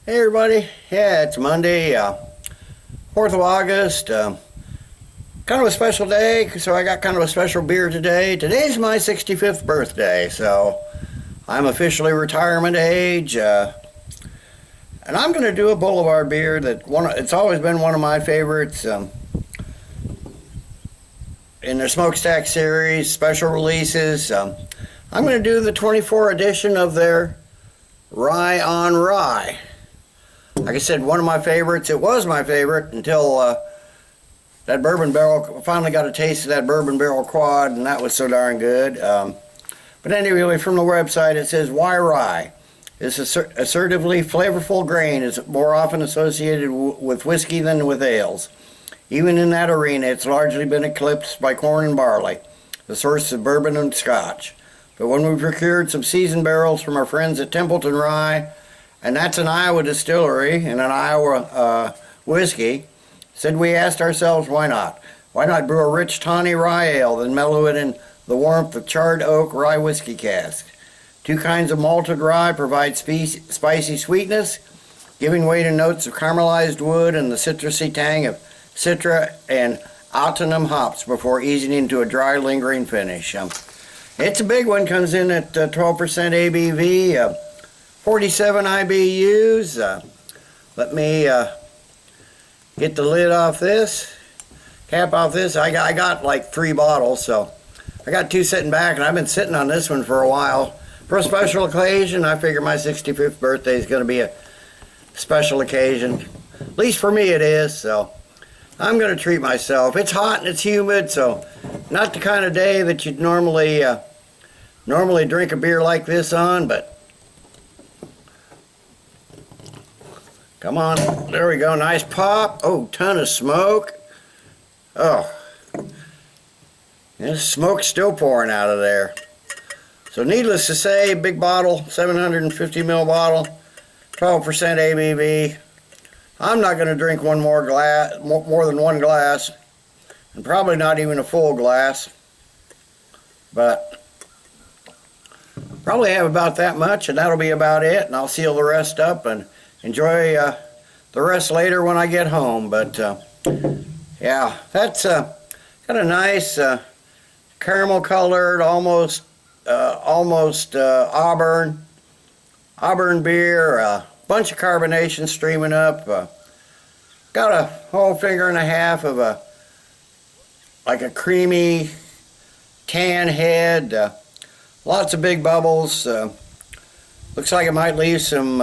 Hey everybody, yeah, it's Monday, 4th of August, kind of a special day, so I got kind of a special beer today. Today's my 65th birthday, so I'm officially retirement age, and I'm going to do a Boulevard beer that it's always been one of my favorites in their Smokestack series, special releases. I'm going to do the 24 edition of their Rye-On-Rye. Like I said, one of my favorites. It was my favorite until that bourbon barrel, finally got a taste of that bourbon barrel quad, and that was so darn good. But anyway, from the website, it says, why rye? This assertively flavorful grain is more often associated with whiskey than with ales. Even in that arena, it's largely been eclipsed by corn and barley, the source of bourbon and scotch. But when we procured some seasoned barrels from our friends at Templeton Rye, and that's an Iowa distillery and an Iowa whiskey, we asked ourselves, why not? Why not brew a rich tawny rye ale, then mellow it in the warmth of charred oak rye whiskey casks? Two kinds of malted rye provide spicy sweetness, giving way to notes of caramelized wood and the citrusy tang of Citra and Ahtanum hops before easing into a dry, lingering finish. It's a big one, comes in at 12% ABV, 47 IBUs. Let me get the lid off this, cap off this. I got like 3 bottles, so I got 2 sitting back, and I've been sitting on this one for a while. For a special occasion, I figure my 65th birthday is going to be a special occasion. At least for me it is, so I'm going to treat myself. It's hot and it's humid, so not the kind of day that you'd normally drink a beer like this on, but come on, there we go, nice pop. Oh, ton of smoke. Oh, this smoke's still pouring out of there. So needless to say, big bottle, 750 ml bottle, 12% ABV. I'm not going to drink one more than one glass, and probably not even a full glass, but probably have about that much, and that'll be about it, and I'll seal the rest up and enjoy the rest later when I get home. But yeah, that's got a nice caramel colored, almost auburn beer, a bunch of carbonation streaming up, got a whole finger and a half of like a creamy tan head, lots of big bubbles. Looks like it might leave some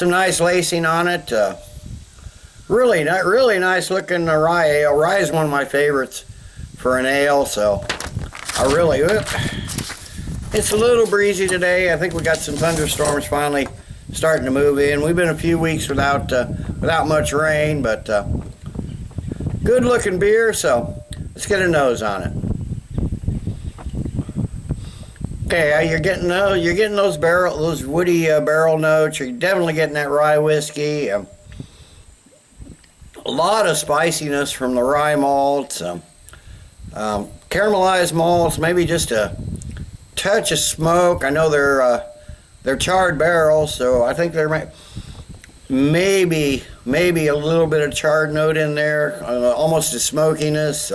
nice lacing on it. Really nice looking rye ale. Rye is one of my favorites for an ale, so it's a little breezy today. I think we got some thunderstorms finally starting to move in. We've been a few weeks without much rain, but good looking beer, so let's get a nose on it. Okay, you're getting those woody barrel notes. You're definitely getting that rye whiskey. A lot of spiciness from the rye malts. Caramelized malts, maybe just a touch of smoke. I know they're charred barrels, so I think there might maybe a little bit of charred note in there, almost a smokiness.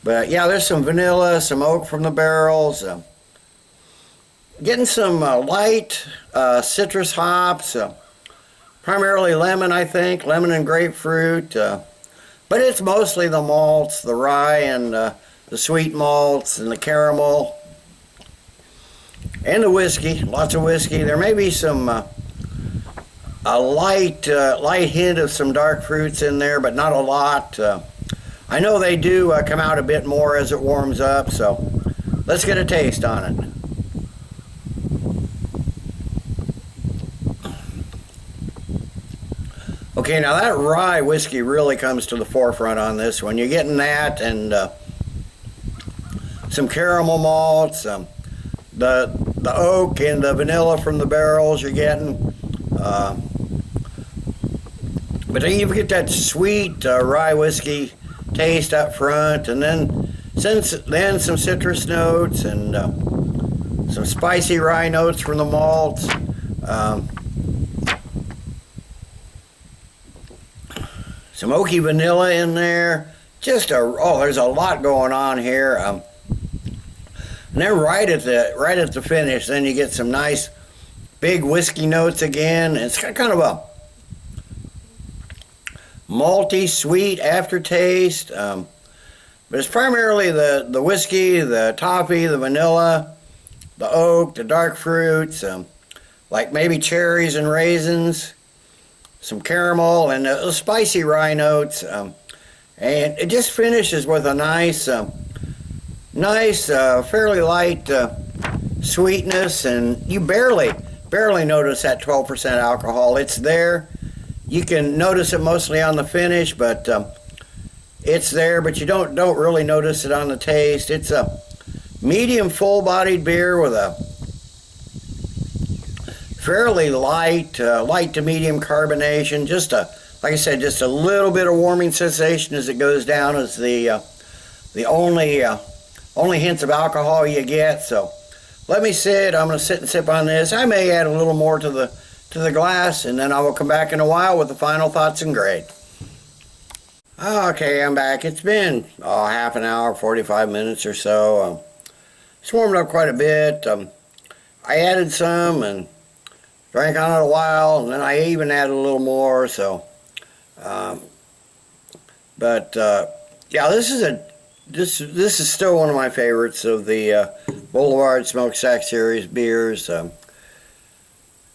But yeah, there's some vanilla, some oak from the barrels. Getting some light citrus hops, primarily lemon, I think, lemon and grapefruit. But it's mostly the malts, the rye and the sweet malts and the caramel. And the whiskey, lots of whiskey. There may be some a light hint of some dark fruits in there, but not a lot. I know they do come out a bit more as it warms up, so let's get a taste on it. Okay, now that rye whiskey really comes to the forefront on this one. You're getting that and some caramel malts, the oak and the vanilla from the barrels you're getting. But then you get that sweet rye whiskey taste up front, and then some citrus notes and some spicy rye notes from the malts. some oaky vanilla in there. Just there's a lot going on here. And then right at the finish, then you get some nice big whiskey notes again. It's got kind of a malty, sweet aftertaste. But it's primarily the whiskey, the toffee, the vanilla, the oak, the dark fruits, like maybe cherries and raisins, some caramel, and the spicy rye notes. And it just finishes with a nice, fairly light sweetness, and you barely notice that 12% alcohol. It's there. You can notice it mostly on the finish, but it's there, but you don't really notice it on the taste. It's a medium full-bodied beer with a fairly light to medium carbonation. Like I said, just a little bit of warming sensation as it goes down is the only hints of alcohol you get. So let me sit. I'm going to sit and sip on this. I may add a little more to the glass, and then I will come back in a while with the final thoughts and grade. Okay, I'm back. It's been half an hour, 45 minutes or so. It's warmed up quite a bit. I added some and drank on it a while, and then I even added a little more. So. Yeah, this is still one of my favorites of the Boulevard Smokestack series beers. I'm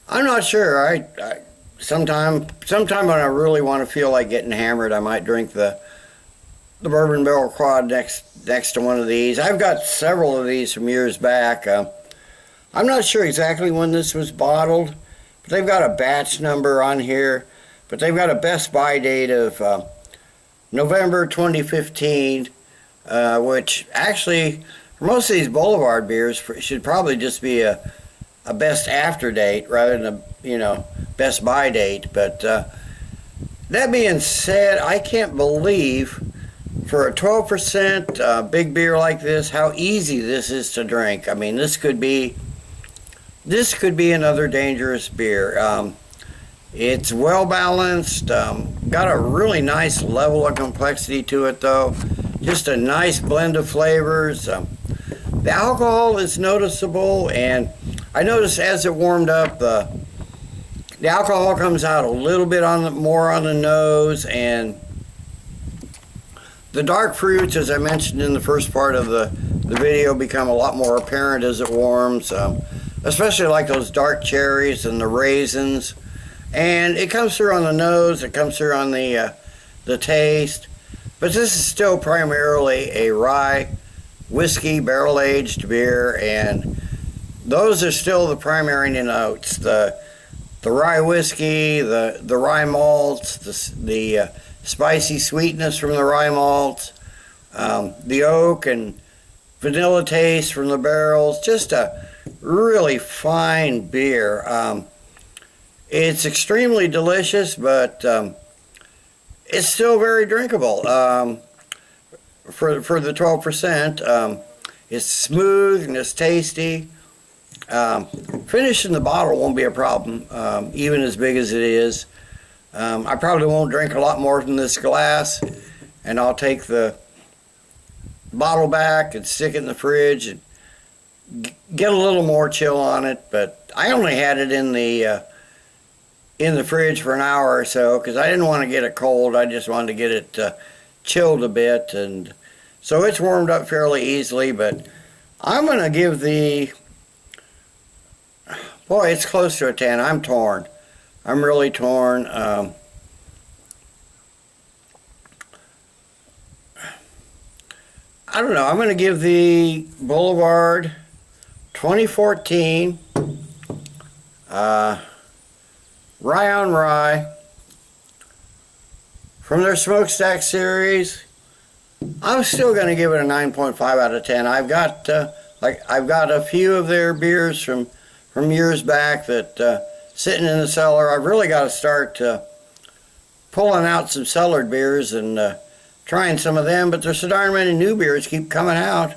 not sure. Sometime when I really want to feel like getting hammered, I might drink the bourbon barrel quad next to one of these. I've got several of these from years back. I'm not sure exactly when this was bottled, but they've got a batch number on here. But they've got a best by date of November 2015, which actually, for most of these Boulevard beers, should probably just be a best after date rather than a best by date. But that being said, I can't believe for a 12% big beer like this how easy this is to drink. I mean, this could be another dangerous beer. It's well balanced, got a really nice level of complexity to it though. Just a nice blend of flavors. The alcohol is noticeable, and I noticed as it warmed up, the alcohol comes out a little bit more on the nose, and the dark fruits, as I mentioned in the first part of the video, become a lot more apparent as it warms, especially like those dark cherries and the raisins. And it comes through on the nose, it comes through on the taste. But this is still primarily a rye whiskey barrel-aged beer, and those are still the primary notes. The rye whiskey, the rye malts, the spicy sweetness from the rye malts, the oak and vanilla taste from the barrels. Just a really fine beer. It's extremely delicious, but it's still very drinkable for the 12%. It's smooth and it's tasty. Finishing the bottle won't be a problem, even as big as it is. I probably won't drink a lot more from this glass, and I'll take the bottle back and stick it in the fridge and get a little more chill on it. But I only had it in the fridge for an hour or so because I didn't want to get it cold. I just wanted to get it chilled a bit, and so it's warmed up fairly easily. But I'm going to give boy, it's close to a 10. I'm torn. I'm really torn. I don't know. I'm going to give the Boulevard 2014 Rye-On-Rye from their Smokestack series. I'm still going to give it a 9.5 out of 10. I've got a few of their beers from years back that sitting in the cellar. I've really got to start pulling out some cellared beers and trying some of them, but there's so darn many new beers keep coming out,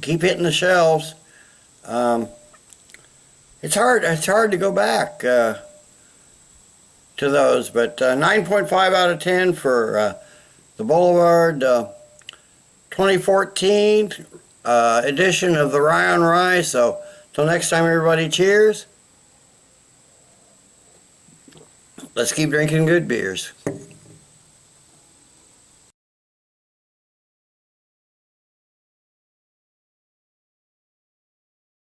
keep hitting the shelves. It's hard to go back to to those. But 9.5 out of 10 for the Boulevard 2014 edition of the Rye-On-Rye. So till next time, everybody, cheers. Let's keep drinking good beers.